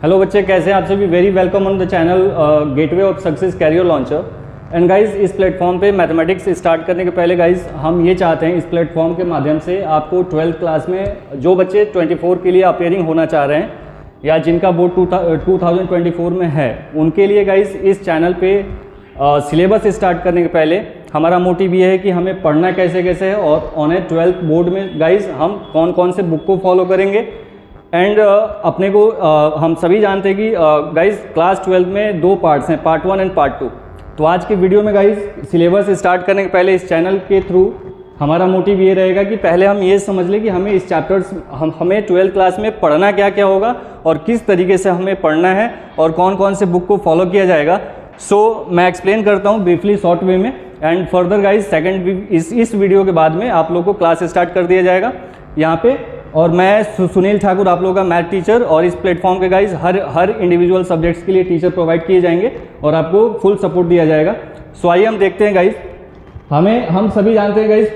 Hello बच्चे, कैसे हैं आप सभी। Very welcome on the channel gateway of success career launcher. And guys, इस प्लेटफॉर्म पे मैथमेटिक्स स्टार्ट करने के पहले गाइज हम ये चाहते हैं इस प्लेटफॉर्म के माध्यम से आपको 12th क्लास में जो बच्चे 24 के लिए अपेयरिंग होना चाह रहे हैं या जिनका बोर्ड 2024 में है, उनके लिए गाइज इस चैनल पे सिलेबस स्टार्ट करने के पहले हमारा मोटिव ये है कि हमें पढ़ना कैसे कैसे है और ऑन ए 12th बोर्ड में गाइज हम कौन कौन से बुक को फॉलो करेंगे। एंड अपने को हम सभी जानते हैं कि गाइज क्लास 12 में दो पार्ट्स हैं, पार्ट 1 एंड पार्ट 2। तो आज के वीडियो में गाइज सिलेबस स्टार्ट करने के पहले इस चैनल के थ्रू हमारा मोटिव ये रहेगा कि पहले हम ये समझ लें कि हमें इस चैप्टर्स हमें 12th क्लास में पढ़ना क्या क्या होगा और किस तरीके से हमें पढ़ना है और कौन कौन से बुक को फॉलो किया जाएगा। सो मैं एक्सप्लेन करता हूँ ब्रीफली शॉर्ट वे में एंड फर्दर गाइज सेकेंड इस वीडियो के बाद में आप लोगों को क्लास स्टार्ट कर दिया जाएगा यहाँ पे। और मैं सुनील ठाकुर, आप लोगों का मैथ टीचर, और इस प्लेटफॉर्म के गाइज हर इंडिविजुअल सब्जेक्ट्स के लिए टीचर प्रोवाइड किए जाएंगे और आपको फुल सपोर्ट दिया जाएगा। सो आइए हम देखते हैं गाइज, हम सभी जानते हैं गाइज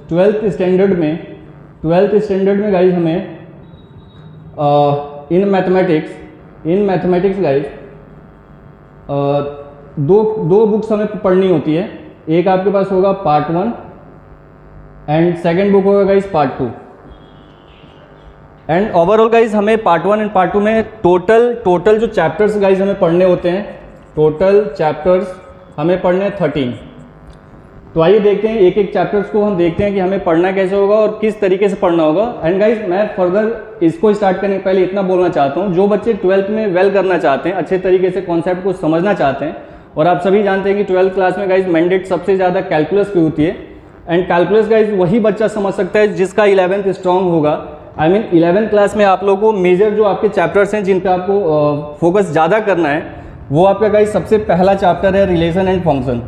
12th स्टैंडर्ड में गाइज हमें इन मैथमेटिक्स गाइज दो बुक्स हमें पढ़नी होती है। एक आपके पास होगा पार्ट 1 एंड सेकेंड बुक होगा guys part 2। And overall guys हमें पार्ट 1 एंड पार्ट 2 में टोटल जो चैप्टर्स गाइज हमें पढ़ने होते हैं, टोटल चैप्टर्स हमें पढ़ने हैं 13। तो आइए देखते हैं एक एक चैप्टर्स को, हम देखते हैं कि हमें पढ़ना कैसे होगा और किस तरीके से पढ़ना होगा। एंड गाइज मैं फर्दर इसको स्टार्ट करने के पहले इतना बोलना चाहता हूँ, जो बच्चे 12th में वेल करना चाहते हैं, अच्छे तरीके से कॉन्सेप्ट को समझना चाहते हैं, और आप सभी जानते हैं कि 12th क्लास में गाइज मैंडेट सबसे ज़्यादा कैलकुलस की होती है। एंड कैलकुलस गाइज वही बच्चा समझ सकता है जिसका 11th स्ट्रॉन्ग होगा। 11th क्लास में आप लोगों को मेजर जो आपके चैप्टर्स हैं जिनका आपको फोकस ज़्यादा करना है, वो आपका गाइज सबसे पहला चैप्टर है relation and function.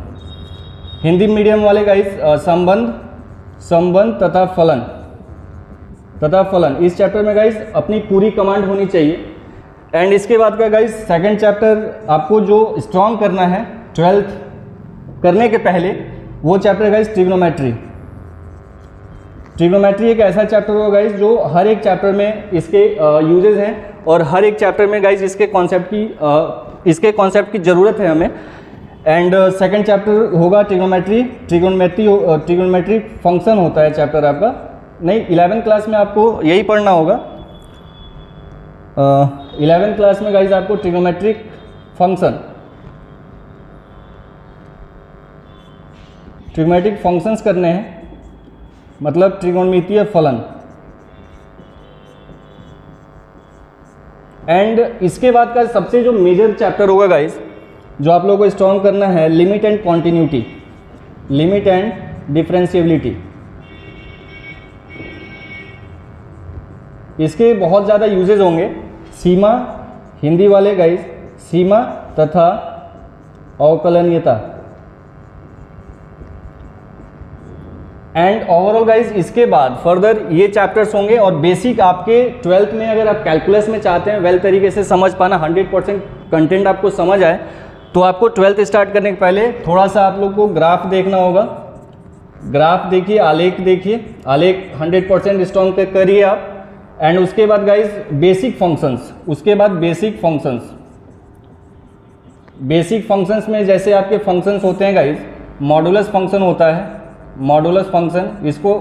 Hindi medium वाले गाइज संबंध तथा फलन, इस चैप्टर में गाइज अपनी पूरी कमांड होनी चाहिए। एंड इसके बाद का गाइज सेकंड चैप्टर आपको जो स्ट्रॉन्ग करना है 12th करने के पहले, वो चैप्टर गाइज ट्रिग्नोमेट्री एक ऐसा चैप्टर होगा गाइज जो हर एक चैप्टर में इसके यूजेस हैं और हर एक चैप्टर में गाइज इसके कॉन्सेप्ट की ज़रूरत है हमें। एंड सेकंड चैप्टर होगा ट्रिग्नोमेट्री फंक्शन होता है चैप्टर आपका। नहीं, 11th क्लास में आपको यही पढ़ना होगा। 11th क्लास में गाइज आपको ट्रिग्नोमेट्रिक फंक्शंस करने हैं, मतलब त्रिकोणमितीय फलन। एंड इसके बाद का सबसे जो मेजर चैप्टर होगा गाइज, जो आप लोगों को स्ट्रॉन्ग करना है, limit and continuity, limit and differentiability. इसके बहुत ज़्यादा यूजेज होंगे। सीमा, हिंदी वाले गाइज सीमा तथा अवकलनीयता। एंड ओवरऑल गाइज इसके बाद फर्दर ये चैप्टर्स होंगे और बेसिक आपके 12th में अगर आप कैलकुलस में चाहते हैं वेल तरीके से समझ पाना, 100% कंटेंट आपको समझ आए, तो आपको 12th स्टार्ट करने के पहले थोड़ा सा आप लोग को ग्राफ देखना होगा। ग्राफ देखिए, आलेख देखिए, आलेख 100% स्ट्रॉन्ग करिए आप। एंड उसके बाद गाइज बेसिक फंक्शंस में जैसे आपके फंक्शंस होते हैं गाइज, मॉडुलस फंक्शन होता है, मॉडुलस फंक्शन इसको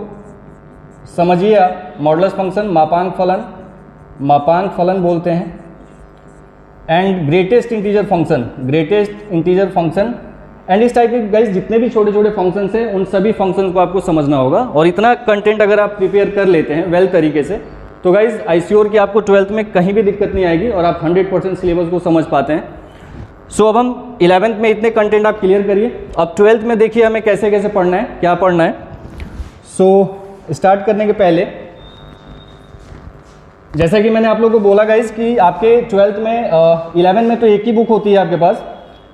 समझिए आप। मॉडुलस फंक्शन मापांक फलन बोलते हैं। And greatest integer function and इस टाइप के गाइज जितने भी छोटे छोटे फंक्शंस हैं, उन सभी फंक्शंस को आपको समझना होगा। और इतना कंटेंट अगर आप प्रिपेयर कर लेते हैं वेल तरीके से, तो गाइज आई श्योर कि आपको 12th में कहीं भी दिक्कत नहीं आएगी और आप 100% सिलेबस को समझ पाते हैं। सो अब हम 11th में इतने कंटेंट आप क्लियर करिए। अब 12th में देखिए हमें कैसे कैसे पढ़ना है, क्या पढ़ना है। सो स्टार्ट करने के पहले जैसा कि मैंने आप लोगों को बोला गाइज कि आपके 12th में 11 में तो एक ही बुक होती है आपके पास,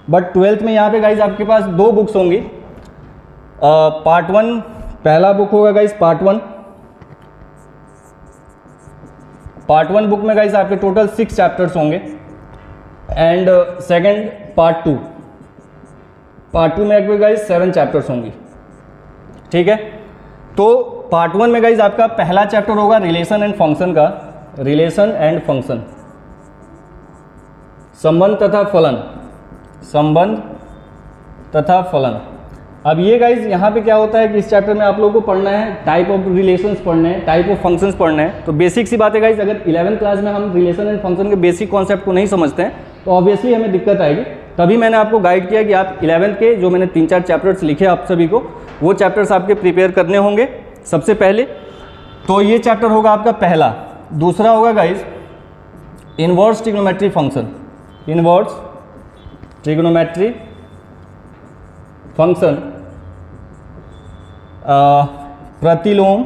बट 12th में यहाँ पे गाइज आपके पास दो बुक्स होंगी। पार्ट 1 पहला बुक होगा गाइज पार्ट 1 बुक में गाइज आपके टोटल 6 चैप्टर्स होंगे। एंड सेकंड पार्ट 2 में आपके गाइज 7 चैप्टर्स होंगी, ठीक है। तो पार्ट 1 में गाइज आपका पहला चैप्टर होगा रिलेशन एंड फंक्शन का, रिलेशन एंड फंक्शन। संबंध तथा फलन, संबंध तथा फलन। अब ये गाइज यहाँ पे क्या होता है कि इस चैप्टर में आप लोगों को पढ़ना है टाइप ऑफ रिलेशंस पढ़ने हैं, टाइप ऑफ फंक्शंस पढ़ने हैं। तो बेसिक सी बात है गाइज, अगर 11th क्लास में हम रिलेशन एंड फंक्शन के बेसिक कॉन्सेप्ट को नहीं समझते हैं तो ऑब्वियसली हमें दिक्कत आएगी। तभी मैंने आपको गाइड किया कि आप 11th के जो मैंने 3-4 चैप्टर्स लिखे आप सभी को, वो चैप्टर्स आपके प्रिपेयर करने होंगे सबसे पहले। तो ये चैप्टर होगा आपका पहला। दूसरा होगा guys inverse trigonometry function, inverse trigonometry function, प्रतिलोम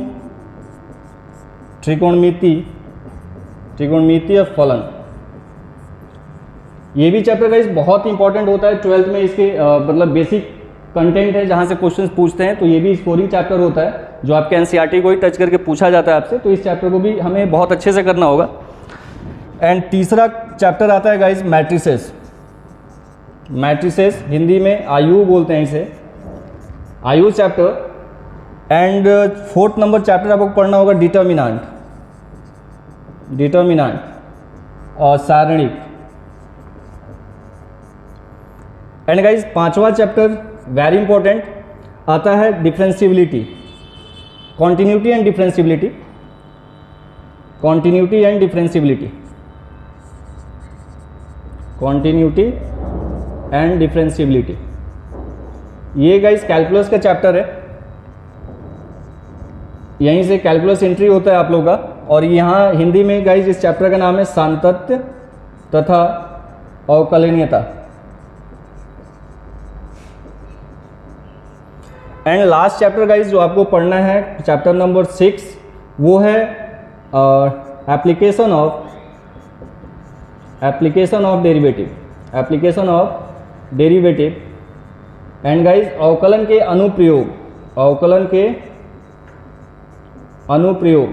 त्रिकोणमिति, त्रिकोणमितीय फलन। ये भी चैप्टर गाइस बहुत इंपॉर्टेंट होता है 12th में। इसके मतलब बेसिक कंटेंट है जहाँ से क्वेश्चंस पूछते हैं, तो ये भी स्कोरिंग चैप्टर होता है जो आपके एनसीईआरटी को ही टच करके पूछा जाता है आपसे। तो इस चैप्टर को भी हमें बहुत अच्छे से करना होगा। एंड तीसरा चैप्टर आता है गाइस मैट्रिसेस, मैट्रिसेस हिंदी में आयु बोलते हैं इसे, आयु chapter. And 4th number chapter आपको पढ़ना होगा डिटर्मिनेंट, डिटर्मिनेंट और सारणिक। एंड गाइज 5वां चैप्टर वेरी इंपॉर्टेंट आता है differentiability, continuity and differentiability, continuity and differentiability, continuity and differentiability. ये गाइज कैलकुलस का चैप्टर है, यहीं से कैलकुलस एंट्री होता है आप लोगों का। और यहाँ हिंदी में गाइज इस चैप्टर का नाम है सांतत्य तथा अवकलनीयता। एंड लास्ट चैप्टर गाइज जो आपको पढ़ना है चैप्टर नंबर 6, वो है application of derivative, application of derivative. And guys अवकलन के अनुप्रयोग, अवकलन के अनुप्रयोग।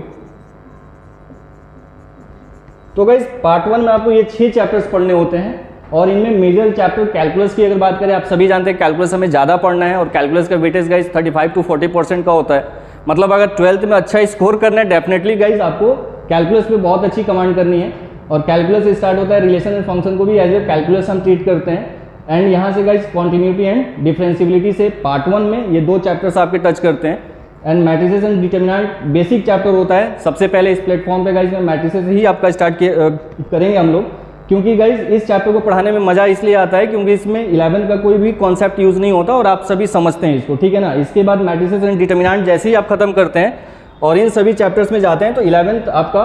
तो गाइज पार्ट 1 में आपको ये 6 चैप्टर्स पढ़ने होते हैं और इनमें मेजर चैप्टर कैलकुलस की अगर बात करें, आप सभी जानते हैं कैलकुलस हमें ज़्यादा पढ़ना है और कैलकुलस का वेटेज गाइज 35 to 40% का होता है। मतलब अगर 12th में अच्छा स्कोर करना है डेफिनेटली गाइज आपको कैलकुलस पे बहुत अच्छी कमांड करनी है। और कैलकुलस स्टार्ट होता है, रिलेशन एंड फंक्शन को भी एज ए कैलकुलस हम ट्रीट करते हैं। एंड यहाँ से गाइज कॉन्टिन्यूटी एंड डिफरेंशियबिलिटी से पार्ट 1 में ये 2 चैप्टर्स आपके टच करते हैं। And matrices and determinant basic chapter होता है। सबसे पहले इस प्लेटफॉर्म पे गाइज में मैट्रिसेस ही आपका स्टार्ट करेंगे हम लोग, क्योंकि गाइज इस चैप्टर को पढ़ाने में मज़ा इसलिए आता है क्योंकि इसमें 11th का कोई भी कॉन्सेप्ट यूज़ नहीं होता और आप सभी समझते हैं इसको, ठीक है ना। इसके बाद मैट्रिसेस एंड डिटर्मिनेंट जैसे ही आप खत्म करते हैं और इन सभी चैप्टर्स में जाते हैं तो 11th आपका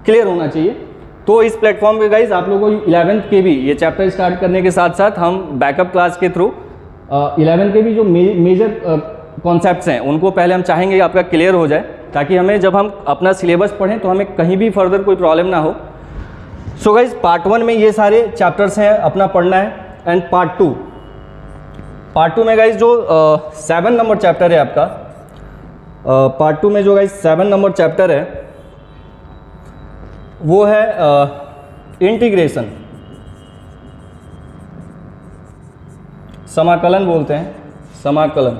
क्लियर होना चाहिए। तो इस प्लेटफॉर्म पे गाइज आप लोगों को 11th के भी ये चैप्टर स्टार्ट करने के साथ साथ हम बैकअप क्लास के थ्रू 11th के भी जो मेजर कॉन्सेप्ट्स हैं उनको पहले हम चाहेंगे कि आपका क्लियर हो जाए, ताकि हमें जब हम अपना सिलेबस पढ़ें तो हमें कहीं भी फर्दर कोई प्रॉब्लम ना हो। सो गाइज पार्ट 1 में ये सारे चैप्टर्स हैं अपना पढ़ना है। एंड पार्ट 2 में गाइज जो 7 नंबर चैप्टर है आपका, पार्ट 2 में जो गाइज 7 नंबर चैप्टर है वो है इंटीग्रेशन, समाकलन बोलते हैं, समाकलन।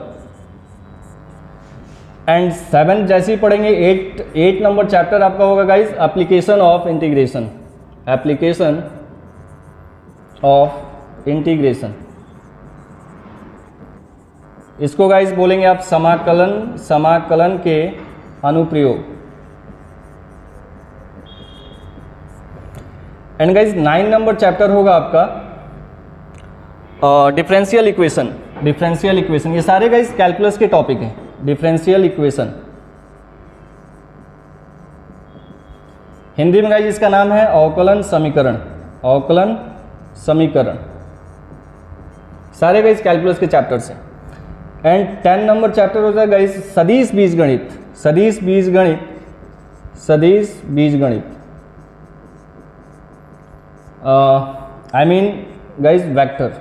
एंड 7 जैसे ही पढ़ेंगे 8 नंबर चैप्टर आपका होगा guys application of integration, application of integration. इसको गाइज बोलेंगे आप समाकलन, समाकलन के अनुप्रयोग। एंड गाइज 9 नंबर चैप्टर होगा आपका डिफरेंशियल इक्वेशन, डिफरेंशियल इक्वेशन। ये सारे गाइज कैलकुलस के टॉपिक हैं। डिफरेंशियल इक्वेशन हिंदी में गाइज इसका नाम है अवकलन समीकरण, अवकलन समीकरण। सारे गाइज कैलकुलस के चैप्टर्स हैं। एंड 10 नंबर चैप्टर होता है गाइज सदिश बीजगणित, सदिश बीजगणित, सदिश बीजगणित। I mean guys vector.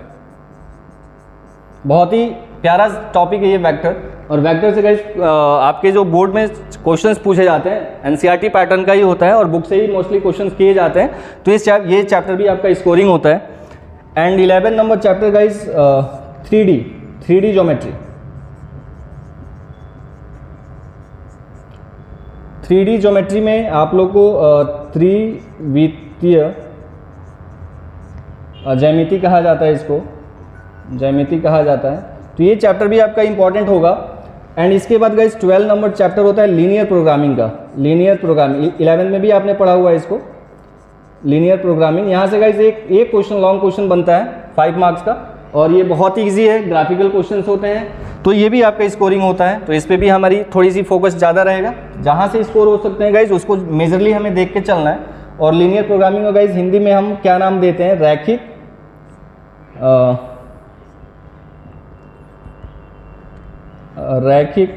बहुत ही प्यारा टॉपिक है ये वेक्टर। और वेक्टर से गाइज आपके जो बोर्ड में क्वेश्चंस पूछे जाते हैं एनसीईआरटी पैटर्न का ही होता है और बुक से ही मोस्टली क्वेश्चंस किए जाते हैं। तो ये चैप्टर भी आपका स्कोरिंग होता है। And 11 number chapter guys 3D geometry, 3D geometry में आप लोग को त्रिविमीतीय ज्यामिति कहा जाता है इसको, ज्यामिति कहा जाता है। तो ये चैप्टर भी आपका इंपॉर्टेंट होगा। एंड इसके बाद गाइस 12 नंबर चैप्टर होता है लीनियर प्रोग्रामिंग का। लीनियर प्रोग्रामिंग 11 में भी आपने पढ़ा हुआ है इसको, लीनियर प्रोग्रामिंग। यहाँ से गाइस एक क्वेश्चन, लॉन्ग क्वेश्चन बनता है 5 मार्क्स का, और ये बहुत ही ईजी है, ग्राफिकल क्वेश्चंस होते हैं, तो ये भी आपका स्कोरिंग होता है। तो इस पर भी हमारी थोड़ी सी फोकस ज़्यादा रहेगा। जहाँ से स्कोर हो सकते हैं गाइज उसको मेजरली हमें देख के चलना है। और लीनियर प्रोग्रामिंग को गाइज हिंदी में हम क्या नाम देते हैं, रैखिक रैखिक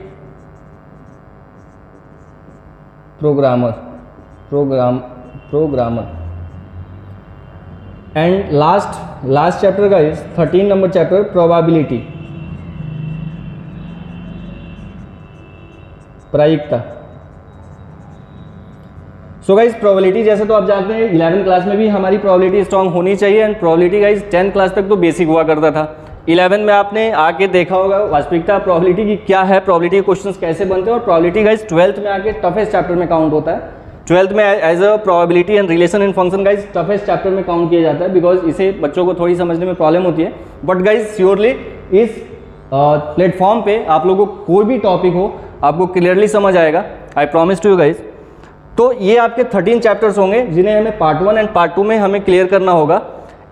programmer. And last chapter guys 13 number chapter probability, प्रायिकता। सो गाइज प्रोबेबिलिटी जैसे तो आप जानते हैं 11वीं क्लास में भी हमारी प्रोबेबिलिटी स्ट्रांग होनी चाहिए। And probability guys 10th class तक तो बेसिक हुआ करता था। 11 में आपने आके देखा होगा वास्तविकता प्रोबेबिलिटी की क्या है, प्रोबेबिलिटी के क्वेश्चंस कैसे बनते हैं। और प्रोबेबिलिटी गाइज 12th में आके टफेस्ट चैप्टर में काउंट होता है। 12th में as a probability and relation in function guys toughest chapter में काउंट किया जाता है, बिकॉज इसे बच्चों को थोड़ी समझने में प्रॉब्लम होती है। बट गाइज श्योरली इस प्लेटफॉर्म पे आप लोगों को कोई भी टॉपिक हो आपको क्लियरली समझ आएगा, I promise to you guys. तो ये आपके 13 चैप्टर्स होंगे जिन्हें हमें पार्ट 1 एंड पार्ट 2 में हमें क्लियर करना होगा।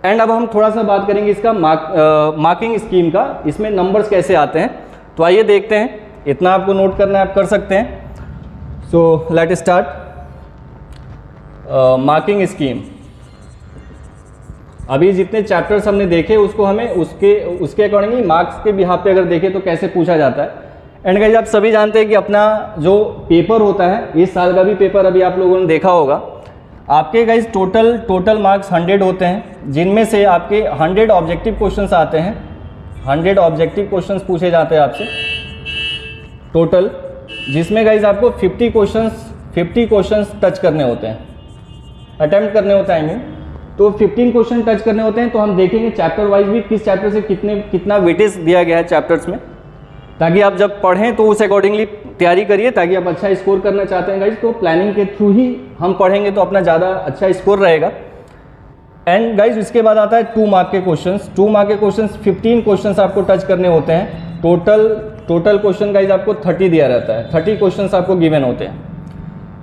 एंड अब हम थोड़ा सा बात करेंगे इसका मार्किंग स्कीम का, इसमें नंबर्स कैसे आते हैं। तो आइए देखते हैं, इतना आपको नोट करना है, आप कर सकते हैं। So let start. Marking scheme, अभी जितने चैप्टर्स हमने देखे उसको हमें उसके अकॉर्डिंगली मार्क्स के बिहाफ पे अगर देखें तो कैसे पूछा जाता है। एंड गाइस आप सभी जानते हैं कि अपना जो पेपर होता है, इस साल का भी पेपर अभी आप लोगों ने देखा होगा, आपके गाइस टोटल मार्क्स 100 होते हैं, जिनमें से आपके 100 ऑब्जेक्टिव क्वेश्चंस आते हैं। 100 ऑब्जेक्टिव क्वेश्चंस पूछे जाते हैं आपसे टोटल, जिसमें गाइस आपको 50 क्वेश्चंस टच करने होते हैं, अटेम्प्ट करने होता है। तो 15 क्वेश्चन टच करने होते हैं। तो हम देखेंगे चैप्टर वाइज भी किस चैप्टर से कितना वेटेज दिया गया है चैप्टर्स में, ताकि आप जब पढ़ें तो उस अकॉर्डिंगली तैयारी करिए, ताकि आप अच्छा स्कोर करना चाहते हैं गाइज तो प्लानिंग के थ्रू ही हम पढ़ेंगे तो अपना ज़्यादा अच्छा स्कोर रहेगा। एंड गाइज इसके बाद आता है 2 मार्क के क्वेश्चंस। 2 मार्क के क्वेश्चंस 15 क्वेश्चंस आपको टच करने होते हैं। टोटल क्वेश्चन गाइज आपको 30 दिया रहता है, 30 क्वेश्चंस आपको गिवन होते हैं।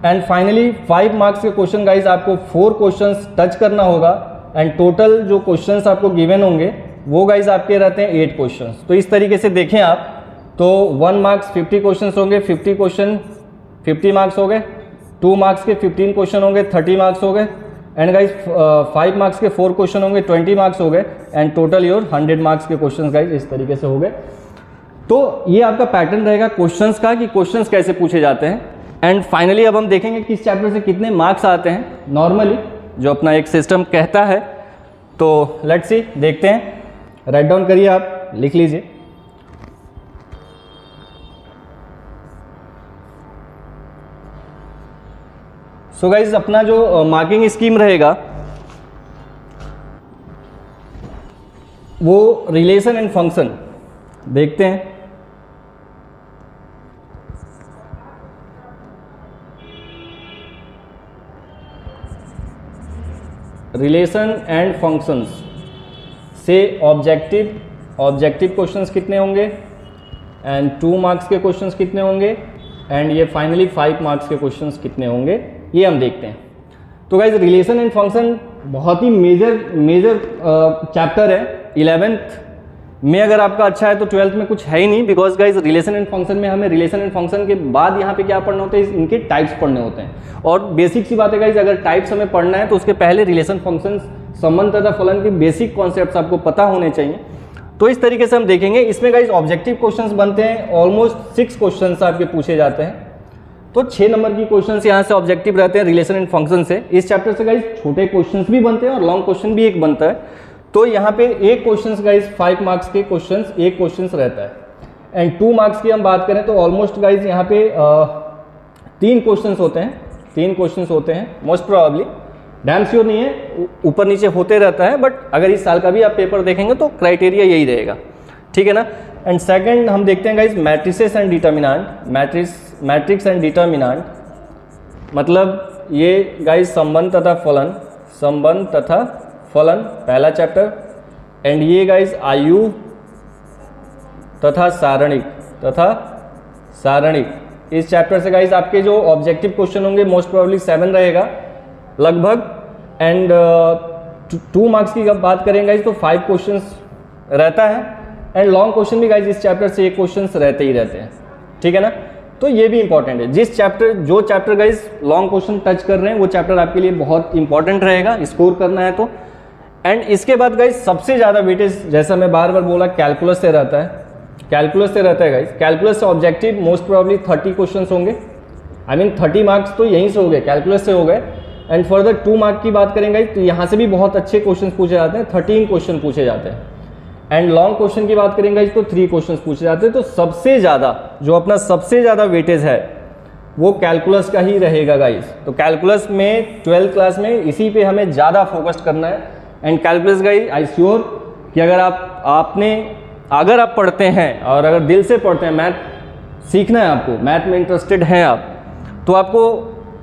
एंड फाइनली 5 मार्क्स के क्वेश्चन गाइज आपको 4 क्वेश्चंस टच करना होगा। एंड टोटल जो क्वेश्चंस आपको गिवन होंगे वो गाइज आपके रहते हैं 8 क्वेश्चंस। तो इस तरीके से देखें आप तो 1 मार्क्स 50 क्वेश्चंस होंगे, 50 क्वेश्चन 50 मार्क्स हो गए। 2 मार्क्स के 15 क्वेश्चन होंगे, 30 मार्क्स हो गए। एंड गाइज 5 मार्क्स के 4 क्वेश्चन होंगे, 20 मार्क्स हो गए। एंड टोटल योर 100 मार्क्स के क्वेश्चन गाइज इस तरीके से हो गए। तो ये आपका पैटर्न रहेगा क्वेश्चंस का कि क्वेश्चंस कैसे पूछे जाते हैं। एंड फाइनली अब हम देखेंगे किस चैप्टर से कितने मार्क्स आते हैं नॉर्मली, जो अपना एक सिस्टम कहता है। तो लेट्स सी, देखते हैं। राइट डाउन करिए, आप लिख लीजिए। सो गाइज अपना जो मार्किंग स्कीम रहेगा वो रिलेशन एंड फंक्शन देखते हैं। रिलेशन एंड फंक्शंस से ऑब्जेक्टिव क्वेश्चंस कितने होंगे, एंड 2 मार्क्स के क्वेश्चंस कितने होंगे, एंड ये फाइनली 5 मार्क्स के क्वेश्चंस कितने होंगे, ये हम देखते हैं। तो गाइज रिलेशन एंड फंक्शन बहुत ही मेजर चैप्टर है। 11th में अगर आपका अच्छा है तो 12th में कुछ है ही नहीं, because guys relation and function में हमें रिलेशन एंड फंक्शन के बाद यहाँ पे क्या पढ़ना होता है, इनके टाइप्स पढ़ने होते हैं। और बेसिक सी बात है गाइज, अगर टाइप्स हमें पढ़ना है तो उसके पहले रिलेशन फंक्शन संबंध तथा फलन के बेसिक कॉन्सेप्ट्स आपको पता होने चाहिए। तो इस तरीके से हम देखेंगे। इसमें गाइज ऑब्जेक्टिव क्वेश्चंस बनते हैं, ऑलमोस्ट 6 क्वेश्चंस आपके पूछे जाते हैं। तो 6 नंबर की क्वेश्चंस यहाँ से ऑब्जेक्टिव रहते हैं रिलेशन एंड फंक्शन से। इस चैप्टर से गाइज छोटे क्वेश्चंस भी बनते हैं और लॉन्ग क्वेश्चन भी एक बनता है। तो यहाँ पे एक क्वेश्चंस गाइज 5 मार्क्स के क्वेश्चंस एक क्वेश्चंस रहता है। एंड 2 मार्क्स की हम बात करें तो ऑलमोस्ट गाइज यहाँ पे 3 क्वेश्चंस होते हैं। 3 क्वेश्चंस होते हैं मोस्ट प्रोबेबली, डैम श्योर नहीं है, ऊपर नीचे होते रहता है। बट अगर इस साल का भी आप पेपर देखेंगे तो क्राइटेरिया यही रहेगा, ठीक है ना। एंड सेकंड हम देखते हैं guys matrices and determinant. Matrix and determinant मतलब ये गाइज संबंध तथा फलन पहला चैप्टर, एंड ये गाइज आयु तथा सारणिक इस चैप्टर से गाइज आपके जो ऑब्जेक्टिव क्वेश्चन होंगे मोस्ट प्रोबेबली 7 रहेगा लगभग, एंड 2 मार्क्स की जब बात करेंगे गाइज तो 5 क्वेश्चंस रहता है, एंड लॉन्ग क्वेश्चन भी गाइज इस चैप्टर से 1 क्वेश्चंस रहते ही रहते हैं, ठीक है ना। तो ये भी इंपॉर्टेंट है, जो chapter guys long question touch कर रहे हैं वो चैप्टर आपके लिए बहुत इंपॉर्टेंट रहेगा स्कोर करना है तो। एंड इसके बाद गाइज सबसे ज़्यादा वेटेज, जैसा मैं बार बार बोला, कैलकुलस से रहता है गाइज। कैलकुलस से ऑब्जेक्टिव मोस्ट प्रोबेबली 30 क्वेश्चंस होंगे, आई मीन 30 मार्क्स तो यहीं से हो गए, कैलकुलस से हो गए। एंड फर्दर 2 मार्क की बात करेंगे तो यहाँ से भी बहुत अच्छे क्वेश्चन पूछे जाते हैं, 13 क्वेश्चन पूछे जाते हैं। एंड लॉन्ग क्वेश्चन की बात करेंगे तो 3 क्वेश्चन पूछे जाते हैं। तो सबसे ज़्यादा जो अपना सबसे ज़्यादा वेटेज है वो कैलकुलस का ही रहेगा गाइज। तो कैलकुलस में 12th क्लास में इसी पे हमें ज़्यादा फोकस करना है। And calculus guys I sure कि अगर आप पढ़ते हैं और अगर दिल से पढ़ते हैं, मैथ सीखना है आपको, मैथ में इंटरेस्टेड हैं आप, तो आपको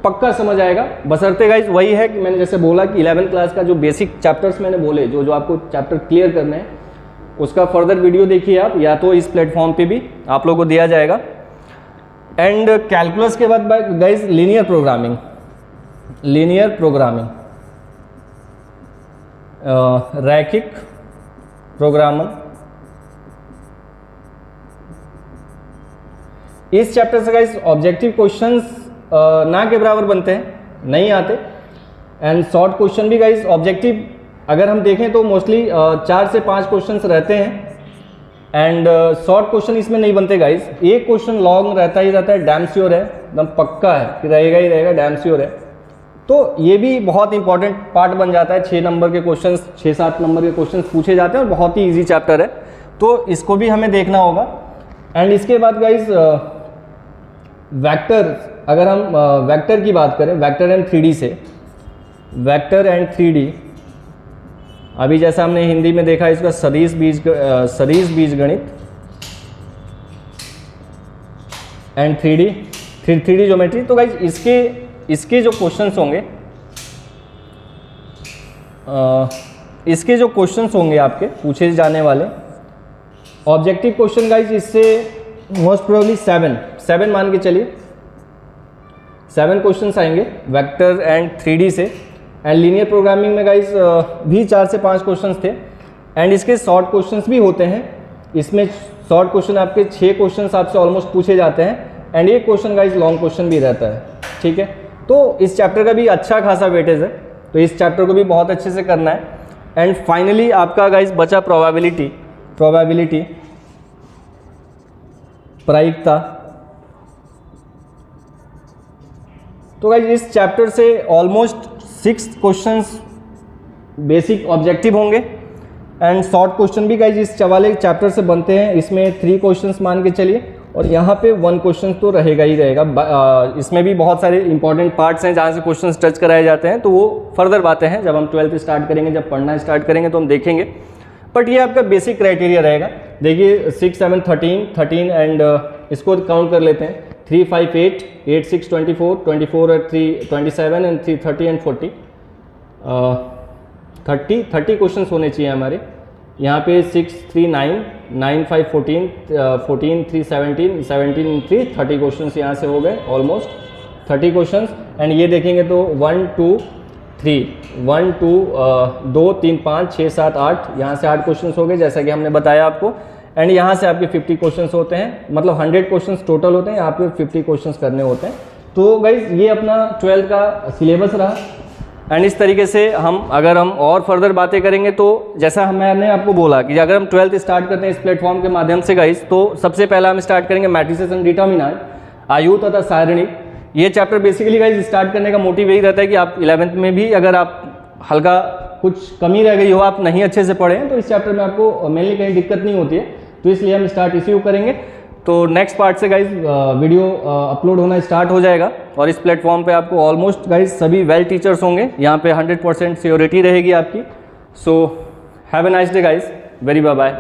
पक्का समझ आएगा। बशर्ते गाइज वही है कि मैंने जैसे बोला कि 11th क्लास का जो बेसिक चैप्टर्स मैंने बोले, जो आपको चैप्टर क्लियर करने हैं, उसका फर्दर वीडियो देखिए आप, या तो इस प्लेटफॉर्म पे भी आप लोगों को दिया जाएगा। एंड कैलकुलस के बाद गाइज लीनियर प्रोग्रामिंग, रैखिक प्रोग्रामर, इस चैप्टर से गाइज ऑब्जेक्टिव क्वेश्चंस ना के बराबर बनते हैं, नहीं आते। एंड शॉर्ट क्वेश्चन भी गाइज ऑब्जेक्टिव अगर हम देखें तो मोस्टली 4 से 5 क्वेश्चंस रहते हैं, एंड शॉर्ट क्वेश्चन इसमें नहीं बनते गाइज। एक क्वेश्चन लॉन्ग रहता ही रहता है, डैम श्योर है, एकदम पक्का है कि रहेगा ही रहेगा, डैम श्योर है। तो ये भी बहुत इंपॉर्टेंट पार्ट बन जाता है। 6 नंबर के क्वेश्चंस, 6-7 नंबर के क्वेश्चंस पूछे जाते हैं और बहुत ही ईजी चैप्टर है, तो इसको भी हमें देखना होगा। एंड इसके बाद गाइज वेक्टर, अगर हम वेक्टर की बात करें, वेक्टर एंड 3D से, वेक्टर एंड 3D, अभी जैसा हमने हिंदी में देखा इसका सदिश बीजगणित एंड 3D ज्योमेट्री। तो गाइज इसके जो क्वेश्चंस होंगे, इसके जो क्वेश्चंस होंगे आपके पूछे जाने वाले ऑब्जेक्टिव क्वेश्चन गाइज, इससे मोस्ट प्रोबेबली 7 मान के चलिए, 7 क्वेश्चंस आएंगे वेक्टर एंड 3D से। एंड लीनियर प्रोग्रामिंग में गाइज भी 4 से 5 क्वेश्चंस थे, एंड इसके शॉर्ट क्वेश्चंस भी होते हैं। इसमें शॉर्ट क्वेश्चन आपके 6 क्वेश्चंस आपसे ऑलमोस्ट पूछे जाते हैं, एंड एक क्वेश्चन गाइज लॉन्ग क्वेश्चन भी रहता है, ठीक है। तो इस चैप्टर का भी अच्छा खासा वेटेज है, तो इस चैप्टर को भी बहुत अच्छे से करना है। एंड फाइनली आपका गाइज बचा प्रोबेबिलिटी, प्रायिकता। तो गाइज इस चैप्टर से ऑलमोस्ट 6 क्वेश्चंस बेसिक ऑब्जेक्टिव होंगे, एंड शॉर्ट क्वेश्चन भी गाइज इस वाले चैप्टर से बनते हैं। इसमें 3 क्वेश्चंस मान के चलिए, और यहाँ पे 1 क्वेश्चन तो रहेगा ही रहेगा। इसमें भी बहुत सारे इंपॉर्टेंट पार्ट्स हैं जहाँ से क्वेश्चंस टच कराए जाते हैं, तो वो फर्दर बातें हैं, जब हम 12th स्टार्ट करेंगे, जब पढ़ना स्टार्ट करेंगे तो हम देखेंगे। बट ये आपका बेसिक क्राइटेरिया रहेगा। देखिए 6, 7, 13 एंड इसको काउंट कर लेते हैं, 3, 5, 8, 8, 6, 24, 24 और 3, 27 एंड 3, 30 एंड 40, 30 क्वेश्चंस होने चाहिए हमारे। यहाँ पे 6, 3, 9, 9, 5, 14, 14, 3, 17, 17, 3, 30 क्वेश्चंस यहाँ से हो गए, ऑलमोस्ट 30 क्वेश्चंस। एंड ये देखेंगे तो 1, 2, 3, 1, 2, 3, 5, 6, 7, 8, यहाँ से 8 क्वेश्चंस हो गए, जैसा कि हमने बताया आपको। एंड यहाँ से आपके 50 क्वेश्चंस होते हैं, मतलब 100 क्वेश्चंस टोटल होते हैं, यहाँ पे 50 क्वेश्चंस करने होते हैं। तो गाइज ये अपना 12th का सिलेबस रहा। एंड इस तरीके से अगर हम और फर्दर बातें करेंगे तो जैसा मैंने आपको बोला कि अगर हम 12th स्टार्ट करते हैं इस प्लेटफॉर्म के माध्यम से गाइज, तो सबसे पहला हम स्टार्ट करेंगे मैट्रिसेस एंड डिटर्मिनेंट, आयु तथा सारणिक। ये चैप्टर बेसिकली गाइज स्टार्ट करने का मोटिव यही रहता है कि आप 11th में भी अगर आप हल्का कुछ कमी रह गई हो, आप नहीं अच्छे से पढ़ें, तो इस चैप्टर में आपको मेनली कहीं दिक्कत नहीं होती है, तो इसलिए हम स्टार्ट इसी को करेंगे। तो नेक्स्ट पार्ट से गाइज वीडियो अपलोड होना स्टार्ट हो जाएगा, और इस प्लेटफॉर्म पे आपको ऑलमोस्ट गाइज सभी वेल टीचर्स होंगे, यहाँ पे 100% सियोरिटी रहेगी आपकी। So have a nice day guys, very bye bye.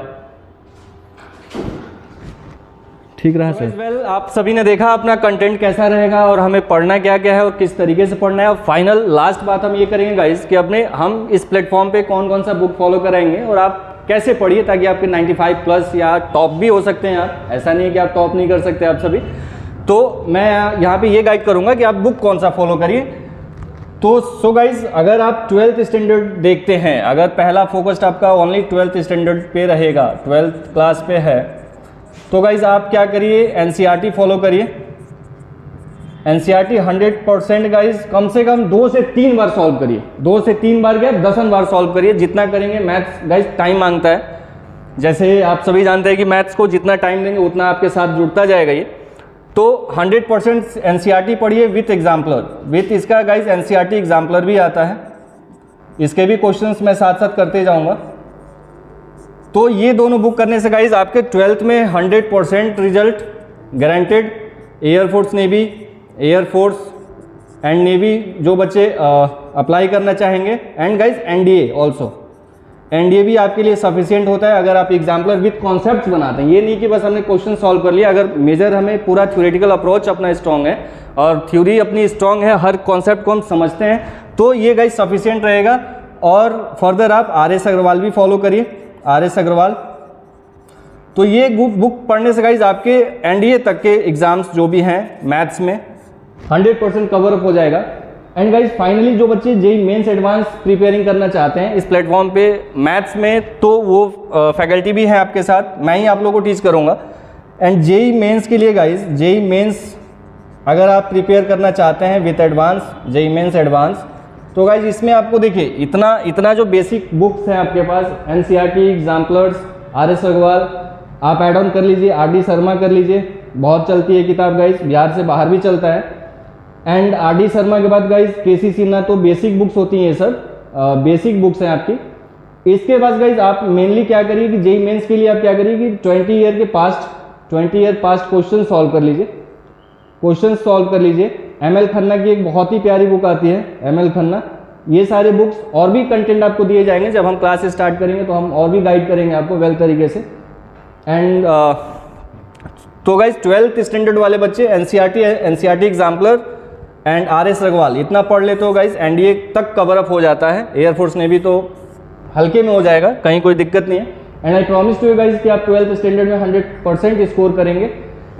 ठीक रहा सर? वेल, आप सभी ने देखा अपना कंटेंट कैसा रहेगा और हमें पढ़ना क्या क्या है और किस तरीके से पढ़ना है। और फाइनल लास्ट बात हम ये करेंगे गाइस कि अपने हम इस प्लेटफॉर्म पे कौन कौन सा बुक फॉलो कराएंगे और आप कैसे पढ़िए ताकि आपके 95 प्लस या टॉप भी हो सकते हैं आप, ऐसा नहीं है कि आप टॉप नहीं कर सकते आप सभी। तो मैं यहाँ पे ये गाइड करूँगा कि आप बुक कौन सा फॉलो करिए। तो सो गाइज, अगर आप 12th स्टैंडर्ड देखते हैं, अगर पहला फोकस्ड आपका ओनली 12th स्टैंडर्ड पे रहेगा, 12th क्लास पे है, तो गाइज आप क्या करिए, एनसीईआरटी फॉलो करिए। एनसीईआरटी 100% गाइज कम से कम 2 से 3 बार सॉल्व करिए। 2 से 3 बार क्या 10 बार सॉल्व करिए, जितना करेंगे। मैथ्स गाइज टाइम मांगता है, जैसे आप सभी जानते हैं कि मैथ्स को जितना टाइम देंगे उतना आपके साथ जुड़ता जाएगा ये। तो 100% एनसीईआरटी पढ़िए विथ एग्जाम्पलर। विथ इसका गाइज एनसीईआरटी एग्जाम्पलर भी आता है, इसके भी क्वेश्चंस मैं साथ साथ करते जाऊंगा। तो ये दोनों बुक करने से गाइज आपके 12th में 100% result guaranteed. Air force navy, air force and navy जो बच्चे अप्लाई करना चाहेंगे, and guys NDA also, NDA भी आपके लिए सफिशिएंट होता है अगर आप एग्जाम्पलर विथ कॉन्सेप्ट्स बनाते हैं। ये नहीं कि बस हमने क्वेश्चन सॉल्व कर लिया। अगर मेजर हमें पूरा थ्योरेटिकल अप्रोच अपना स्ट्रॉन्ग है और थ्योरी अपनी स्ट्रॉन्ग है, हर कॉन्सेप्ट को हम समझते हैं, तो ये गाइज सफिशिएंट रहेगा। और फर्दर आप RS अग्रवाल भी फॉलो करिए, RS अग्रवाल। तो ये बुक पढ़ने से गाइज आपके एनडीए तक के एग्जाम्स जो भी हैं मैथ्स में 100% कवर अप हो जाएगा। एंड गाइज फाइनली जो बच्चे जेईई मेंस एडवांस प्रिपेयरिंग करना चाहते हैं इस प्लेटफॉर्म पे मैथ्स में, तो वो फैकल्टी भी है आपके साथ, मैं ही आप लोगों को टीच करूँगा। एंड जेईई मेंस के लिए गाइज, जेईई मेंस अगर आप प्रिपेयर करना चाहते हैं with advance, JEE mains advance, तो गाइज इसमें आपको देखिए इतना जो बेसिक बुक्स हैं आपके पास, एनसीईआरटी, एग्जाम्पलर्स, RS अग्रवाल, आप ऐड ऑन कर लीजिए, RD शर्मा कर लीजिए, बहुत चलती है किताब गाइज, बिहार से बाहर भी चलता है। एंड RD शर्मा के बाद गाइज KC सिन्हा, तो बेसिक बुक्स होती हैं ये सब, बेसिक बुक्स हैं आपकी। इसके बाद गाइज आप मेनली क्या करिए कि जेईई मेंस के लिए आप क्या करिए कि 20 ईयर पास्ट क्वेश्चन सॉल्व कर लीजिए, क्वेश्चन सॉल्व कर लीजिए। ML खन्ना की एक बहुत ही प्यारी बुक आती है, ML खन्ना। ये सारे बुक्स और भी कंटेंट आपको दिए जाएंगे, जब हम क्लास स्टार्ट करेंगे तो हम और भी गाइड करेंगे आपको वेल तरीके से। एंड तो गाइज 12th स्टैंडर्ड वाले बच्चे NCERT exemplar and RS Agarwal इतना पढ़ लेते हो गाइज, एनडीए तक कवर अप हो जाता है। एयरफोर्स ने भी तो हल्के में हो जाएगा, कहीं कोई दिक्कत नहीं है। And I promise to you guys कि आप 12th स्टैंडर्ड में 100% स्कोर करेंगे।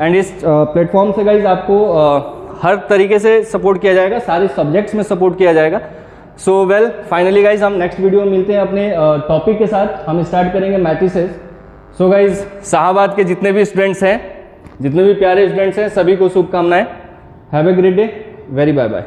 एंड इस प्लेटफॉर्म से गाइज आपको हर तरीके से सपोर्ट किया जाएगा, सारे सब्जेक्ट्स में सपोर्ट किया जाएगा। सो वेल, फाइनली गाइज हम नेक्स्ट वीडियो में मिलते हैं अपने टॉपिक के साथ। हम स्टार्ट करेंगे मैट्रिसेस। सो गाइज, शाहबाद के जितने भी स्टूडेंट्स हैं, जितने भी प्यारे स्टूडेंट्स हैं, सभी को शुभकामनाएं। Have a great day, very bye bye.